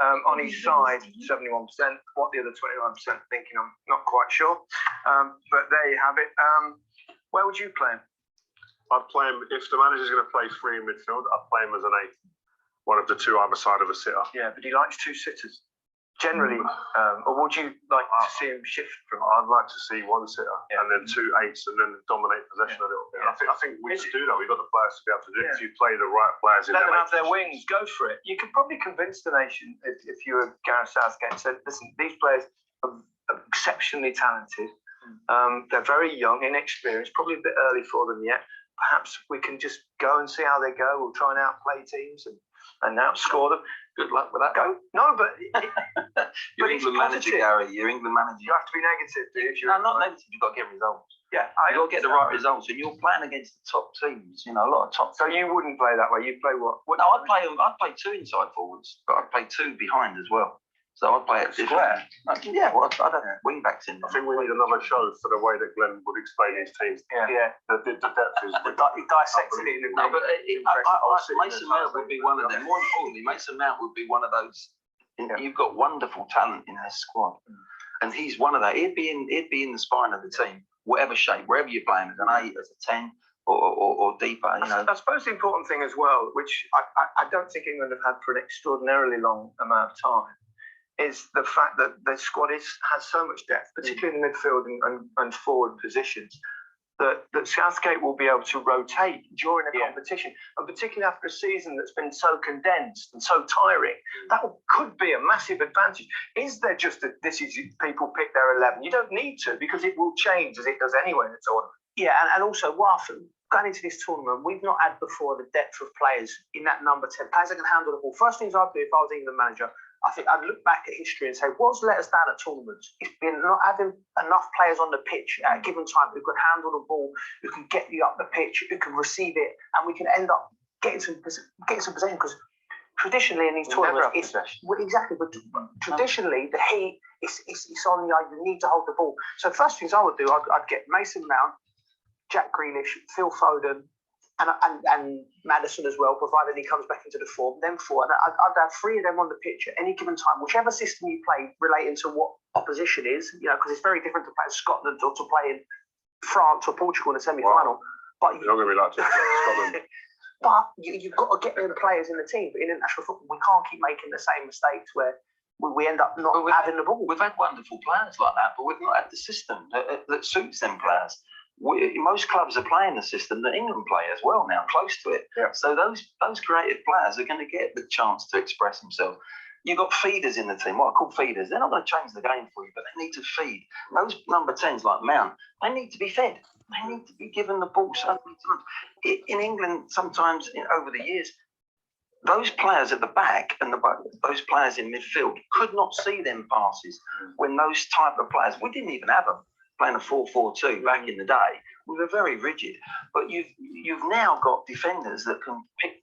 On his side, 71%. What the other 29% thinking, I'm not quite sure. But there you have it. Where would you play him? I'd play him, if the manager's going to play three in midfield, I'd play him as an 8. One of the two either side of a sitter. Yeah, but he likes two sitters. Generally, or would you like to see him shift from? I'd like to see one sitter and then 2 8s and then dominate possession a little bit. Yeah. I think we should do that. We've got the players to be able to do it. If you play the right players in let them have their wings, go for it. You could probably convince the nation if you were Gareth Southgate and said, listen, these players are exceptionally talented. They're very young, inexperienced, probably a bit early for them yet. Perhaps we can just go and see how they go. We'll try and outplay teams and outscore them. Good luck with that. Go. No, but you're England manager, Gary. You're England manager. You have to be negative, do you? No, not negative. You've got to get results. Yeah, you've got to get the right results, and you're playing against the top teams. You know, a lot of top. So you wouldn't play that way. You play what? No, I'd play 2 inside forwards, but I'd play 2 behind as well. So I'd play it square. Yeah, well, I don't have wing backs in there. I think we need another show for the way that Glenn would explain his teams. Yeah. The depth is. He dissected it in the No, but Mason Mount would be one of them. More importantly, Mason Mount would be one of those. You've got wonderful talent in this squad, and he's one of that. He'd be in the spine of the team, whatever shape, wherever you're playing, as an 8, as a 10, or deeper. You know. I suppose the important thing as well, which I don't think England have had for an extraordinarily long amount of time, is the fact that the squad has so much depth, particularly in the midfield and forward positions, that Southgate will be able to rotate during a competition, and particularly after a season that's been so condensed and so tiring, that could be a massive advantage. Is there just people pick their 11? You don't need to, because it will change as it does anyway in the tournament. Yeah, and also, going into this tournament, we've not had before the depth of players in that number 10. Players that can handle the ball. First things I'd do if I was England manager, I think I'd look back at history and say, what's let us down at tournaments? It's been not having enough players on the pitch at a given time who can handle the ball, who can get you up the pitch, who can receive it, and we can end up getting some possession. Because traditionally in these tournaments, but traditionally the heat it's on you. You need to hold the ball. So first things I would do, I'd get Mason Mount, Jack Grealish, Phil Foden, and Maddison as well, provided he comes back into the form. Then 4, and I'd have 3 of them on the pitch at any given time, whichever system you play, relating to what opposition is. You know, because it's very different to play in Scotland or to play in France or Portugal in a semi-final. But you're not going to be like Scotland. But you've got to get the players in the team. But in international football, we can't keep making the same mistakes where we end up not having the ball. We've had wonderful players like that, but we've not had the system that suits them players. Most clubs are playing the system that England play as well now, close to it. Yeah. So those creative players are going to get the chance to express themselves. You've got feeders in the team, what I call feeders. They're not going to change the game for you, but they need to feed. Those number 10s like Mount, they need to be fed. They need to be given the ball so many times. In England, sometimes over the years, those players at the back and those players in midfield could not see them passes when those type of players, we didn't even have them. Playing a 4-4-2 back in the day, we were very rigid. But you've now got defenders that can pick